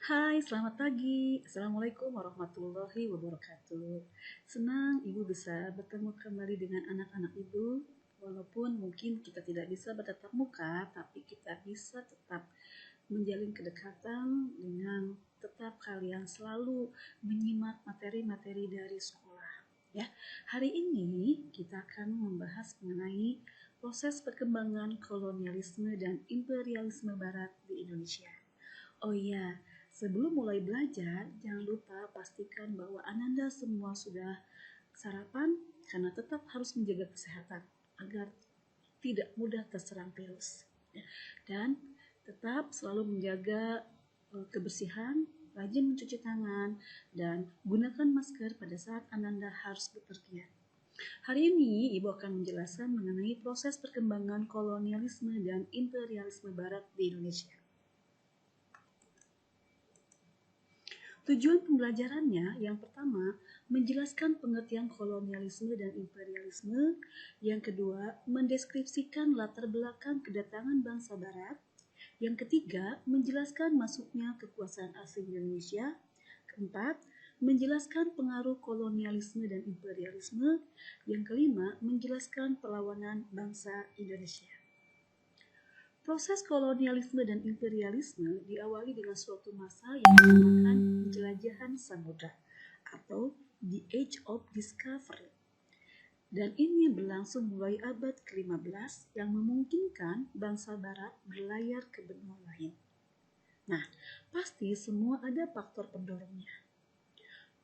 Hai, selamat pagi. Assalamualaikum warahmatullahi wabarakatuh. Senang Ibu bisa bertemu kembali dengan anak-anak Ibu. Walaupun mungkin kita tidak bisa bertatap muka, tapi kita bisa tetap menjalin kedekatan dengan tetap kalian selalu menyimak materi-materi dari sekolah. Ya, hari ini kita akan membahas mengenai proses perkembangan kolonialisme dan imperialisme Barat di Indonesia. Oh iya, sebelum mulai belajar, jangan lupa pastikan bahwa Ananda semua sudah sarapan karena tetap harus menjaga kesehatan agar tidak mudah terserang virus. Dan tetap selalu menjaga kebersihan, rajin mencuci tangan, dan gunakan masker pada saat Ananda harus bepergian. Hari ini Ibu akan menjelaskan mengenai proses perkembangan kolonialisme dan imperialisme Barat di Indonesia. Tujuan pembelajarannya yang pertama, menjelaskan pengertian kolonialisme dan imperialisme. Yang kedua, mendeskripsikan latar belakang kedatangan bangsa Barat. Yang ketiga, menjelaskan masuknya kekuasaan asing di Indonesia. Keempat, menjelaskan pengaruh kolonialisme dan imperialisme. Yang kelima, menjelaskan perlawanan bangsa Indonesia. Proses kolonialisme dan imperialisme diawali dengan suatu masa yang dinamakan penjelajahan samudra atau the Age of Discovery. Dan ini berlangsung mulai abad ke-15 yang memungkinkan bangsa Barat berlayar ke benua lain. Nah, pasti semua ada faktor pendorongnya.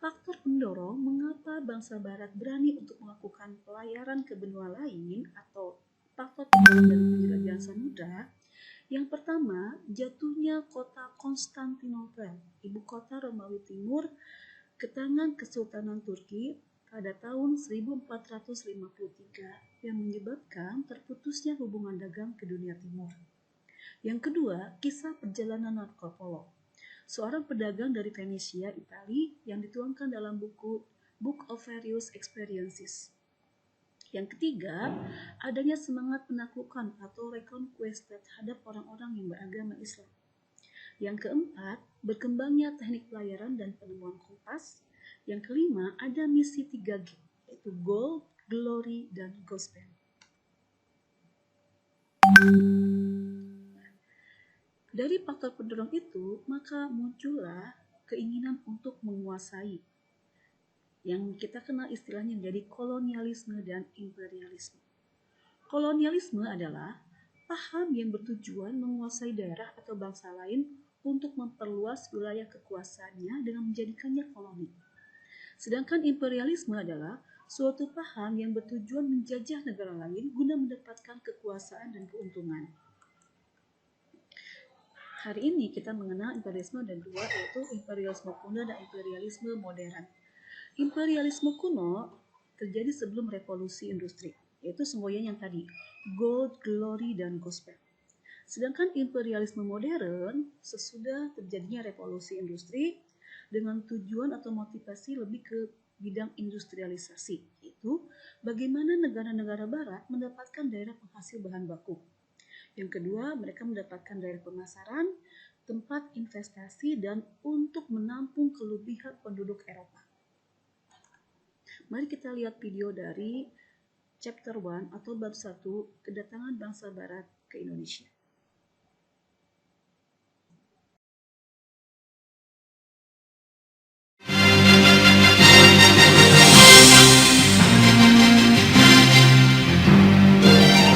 Faktor pendorong mengapa bangsa Barat berani untuk melakukan pelayaran ke benua lain atau faktor pendorong dari penjelajahan samudra. Yang pertama, jatuhnya kota Konstantinopel, ibu kota Romawi Timur, ke tangan Kesultanan Turki pada tahun 1453 yang menyebabkan terputusnya hubungan dagang ke dunia timur. Yang kedua, kisah perjalanan Marco Polo, seorang pedagang dari Venesia, Italia yang dituangkan dalam buku Book of Various Experiences. Yang ketiga, adanya semangat penaklukan atau reconquest terhadap orang-orang yang beragama Islam. Yang keempat, berkembangnya teknik pelayaran dan penemuan kompas. Yang kelima, ada misi 3G, yaitu Gold, Glory, dan Gospel. Dari faktor pendorong itu, maka muncullah keinginan untuk menguasai, yang kita kenal istilahnya menjadi kolonialisme dan imperialisme. Kolonialisme adalah paham yang bertujuan menguasai daerah atau bangsa lain untuk memperluas wilayah kekuasaannya dengan menjadikannya koloni. Sedangkan imperialisme adalah suatu paham yang bertujuan menjajah negara lain guna mendapatkan kekuasaan dan keuntungan. Hari ini kita mengenal imperialisme ada dua, yaitu imperialisme kuno dan imperialisme modern. Imperialisme kuno terjadi sebelum revolusi industri, yaitu semuanya yang tadi, Gold, Glory, dan Gospel. Sedangkan imperialisme modern sesudah terjadinya revolusi industri dengan tujuan atau motivasi lebih ke bidang industrialisasi, yaitu bagaimana negara-negara barat mendapatkan daerah penghasil bahan baku. Yang kedua, mereka mendapatkan daerah pemasaran, tempat investasi, dan untuk menampung kelebihan penduduk Eropa. Mari kita lihat video dari chapter 1 atau bab 1, kedatangan bangsa Barat ke Indonesia.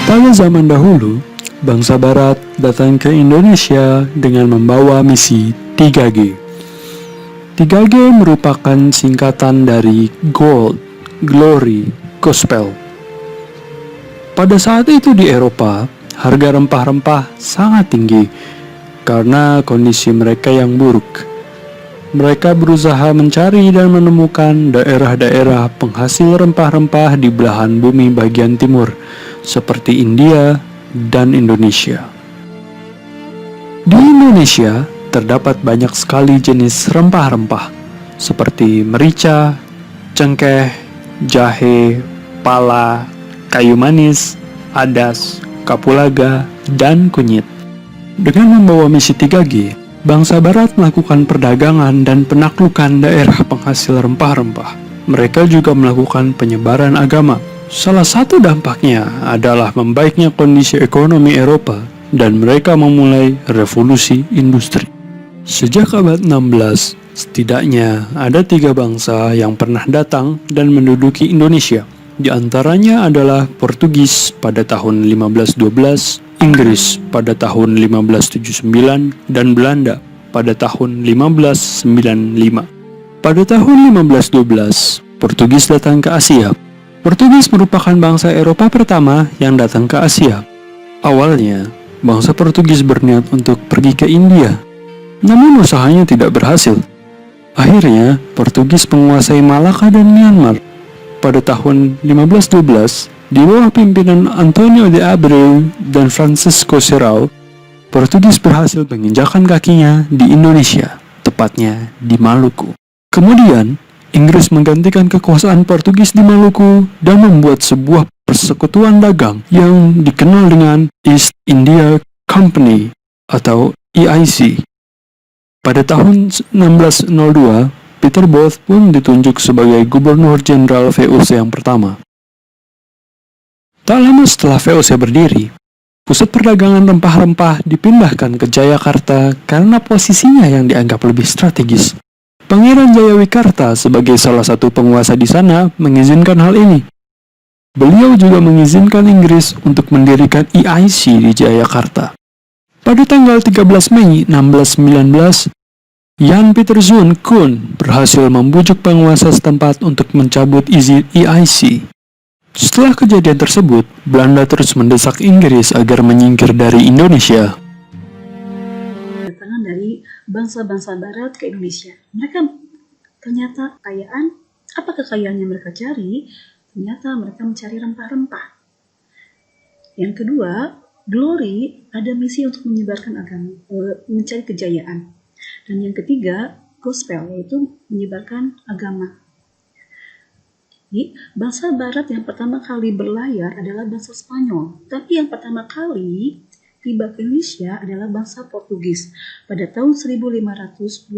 Pada zaman dahulu, bangsa Barat datang ke Indonesia dengan membawa misi 3G. 3G merupakan singkatan dari Gold, Glory, Gospel. Pada saat itu di Eropa, harga rempah-rempah sangat tinggi karena kondisi mereka yang buruk. Mereka berusaha mencari dan menemukan daerah-daerah penghasil rempah-rempah di belahan bumi bagian timur, seperti India dan Indonesia. Di Indonesia, terdapat banyak sekali jenis rempah-rempah, seperti merica, cengkeh, jahe, pala, kayu manis, adas, kapulaga, dan kunyit. Dengan membawa misi 3G, bangsa Barat melakukan perdagangan dan penaklukan daerah penghasil rempah-rempah. Mereka juga melakukan penyebaran agama. Salah satu dampaknya adalah membaiknya kondisi ekonomi Eropa dan mereka memulai revolusi industri. Sejak abad 16, setidaknya ada 3 bangsa yang pernah datang dan menduduki Indonesia. Di antaranya adalah Portugis pada tahun 1512, Inggris pada tahun 1579, dan Belanda pada tahun 1595. Pada tahun 1512, Portugis datang ke Asia. Portugis merupakan bangsa Eropa pertama yang datang ke Asia. Awalnya, bangsa Portugis berniat untuk pergi ke India, namun usahanya tidak berhasil. Akhirnya, Portugis menguasai Malaka dan Myanmar. Pada tahun 1512, di bawah pimpinan Antonio de Abreu dan Francisco Serrao, Portugis berhasil menginjakkan kakinya di Indonesia, tepatnya di Maluku. Kemudian, Inggris menggantikan kekuasaan Portugis di Maluku dan membuat sebuah persekutuan dagang yang dikenal dengan East India Company atau EIC. Pada tahun 1602, Peter Booth pun ditunjuk sebagai Gubernur Jenderal VOC yang pertama. Tak lama setelah VOC berdiri, pusat perdagangan rempah-rempah dipindahkan ke Jayakarta karena posisinya yang dianggap lebih strategis. Pangeran Jayawikarta sebagai salah satu penguasa di sana mengizinkan hal ini. Beliau juga mengizinkan Inggris untuk mendirikan EIC di Jayakarta. Pada tanggal 13 Mei 1619, Jan Pieterszoon Koen berhasil membujuk penguasa setempat untuk mencabut izin EIC. Setelah kejadian tersebut, Belanda terus mendesak Inggris agar menyingkir dari Indonesia. Kedatangan dari bangsa-bangsa Barat ke Indonesia. Mereka ternyata apa kekayaan yang mereka cari? Ternyata mereka mencari rempah-rempah. Yang kedua, Glory ada misi untuk menyebarkan agama, mencari kejayaan. Dan yang ketiga, Gospel, yaitu menyebarkan agama. Jadi, bangsa Barat yang pertama kali berlayar adalah bangsa Spanyol. Tapi yang pertama kali tiba ke Indonesia adalah bangsa Portugis pada tahun 1512.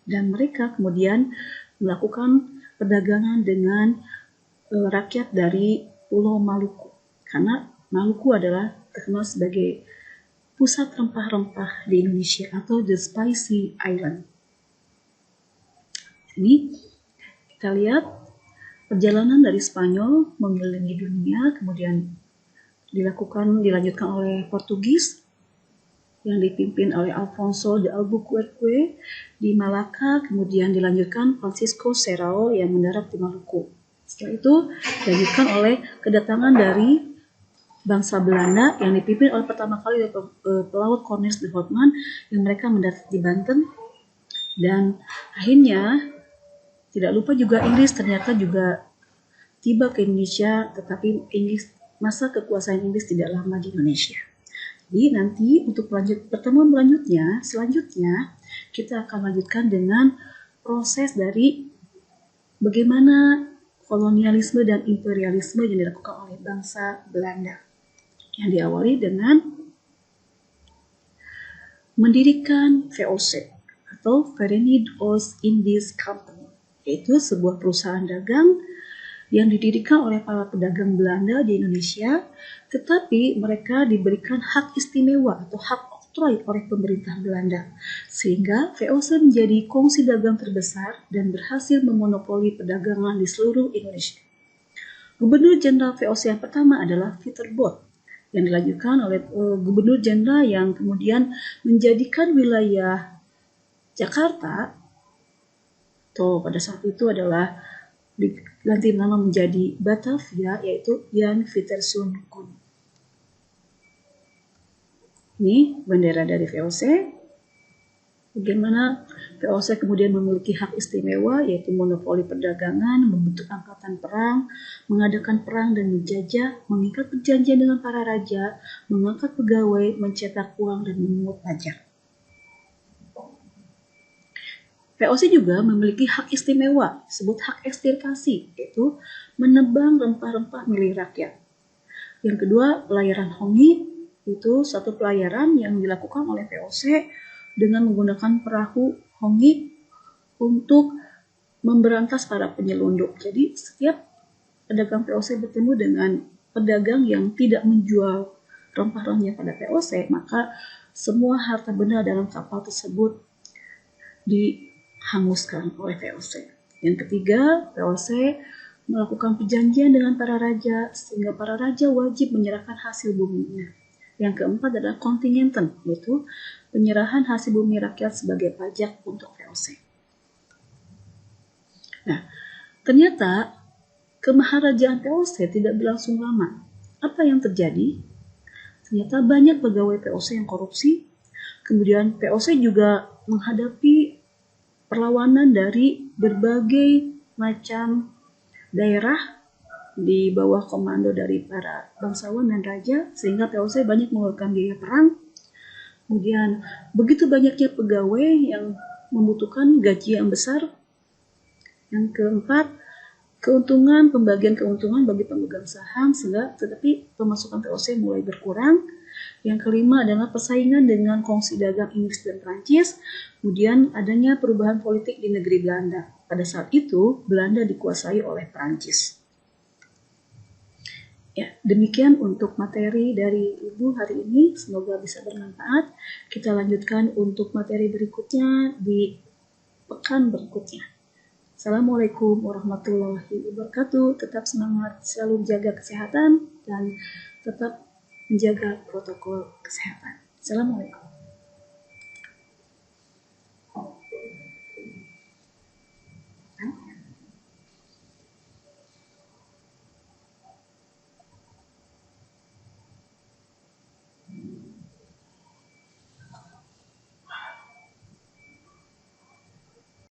Dan mereka kemudian melakukan perdagangan dengan rakyat dari Pulau Maluku. Karena Maluku adalah terkenal sebagai pusat rempah-rempah di Indonesia atau The Spicy Island. Ini kita lihat perjalanan dari Spanyol mengelilingi dunia, kemudian dilanjutkan oleh Portugis yang dipimpin oleh Alfonso de Albuquerque di Malaka, kemudian dilanjutkan Francisco Serrao yang mendarat di Maluku. Setelah itu dilanjutkan oleh kedatangan dari bangsa Belanda yang dipimpin oleh pertama kali oleh pelaut Cornelis de Houtman yang mereka mendarat di Banten. Dan akhirnya tidak lupa juga Inggris ternyata juga tiba ke Indonesia, tetapi masa kekuasaan Inggris tidak lama di Indonesia. Jadi nanti untuk pertemuan selanjutnya kita akan lanjutkan dengan proses dari bagaimana kolonialisme dan imperialisme yang dilakukan oleh bangsa Belanda. Yang diawali dengan mendirikan VOC atau Verenigde Oost-Indisch Company, yaitu sebuah perusahaan dagang yang didirikan oleh para pedagang Belanda di Indonesia, tetapi mereka diberikan hak istimewa atau hak oktroy oleh pemerintah Belanda, sehingga VOC menjadi kongsi dagang terbesar dan berhasil memonopoli perdagangan di seluruh Indonesia. Gubernur Jenderal VOC yang pertama adalah Peter Booth, yang dilanjutkan oleh Gubernur Jenderal yang kemudian menjadikan wilayah Jakarta atau pada saat itu adalah diganti nama menjadi Batavia, yaitu Jan Pieterszoon Koen. Ini bendera dari VOC. Bagaimana VOC kemudian memiliki hak istimewa, yaitu monopoli perdagangan, membentuk angkatan perang, mengadakan perang dan menjajah, mengikat perjanjian dengan para raja, mengangkat pegawai, mencetak uang, dan memungut pajak. VOC juga memiliki hak istimewa, disebut hak ekstirpasi, yaitu menebang rempah-rempah milik rakyat. Yang kedua, pelayaran hongi, itu satu pelayaran yang dilakukan oleh VOC dengan menggunakan perahu Hongik untuk memberantas para penyelundup. Jadi setiap pedagang VOC bertemu dengan pedagang yang tidak menjual rempah-rempahnya pada VOC, maka semua harta benda dalam kapal tersebut dihanguskan oleh VOC. Yang ketiga, VOC melakukan perjanjian dengan para raja sehingga para raja wajib menyerahkan hasil buminya. Yang keempat adalah kontingenten, yaitu penyerahan hasil bumi rakyat sebagai pajak untuk VOC. Nah, ternyata kemaharajaan VOC tidak berlangsung lama. Apa yang terjadi? Ternyata banyak pegawai VOC yang korupsi. Kemudian VOC juga menghadapi perlawanan dari berbagai macam daerah di bawah komando dari para bangsawan dan raja, sehingga VOC banyak mengeluarkan biaya perang. Kemudian begitu banyaknya pegawai yang membutuhkan gaji yang besar. Yang keempat, pembagian keuntungan bagi pemegang saham, tetapi pemasukan VOC mulai berkurang. Yang kelima adalah persaingan dengan kongsi dagang Inggris dan Prancis. Kemudian adanya perubahan politik di negeri Belanda. Pada saat itu, Belanda dikuasai oleh Prancis. Ya, demikian untuk materi dari Ibu hari ini. Semoga bisa bermanfaat. Kita lanjutkan untuk materi berikutnya di pekan berikutnya. Assalamualaikum warahmatullahi wabarakatuh. Tetap semangat, selalu jaga kesehatan, dan tetap menjaga protokol kesehatan. Assalamualaikum.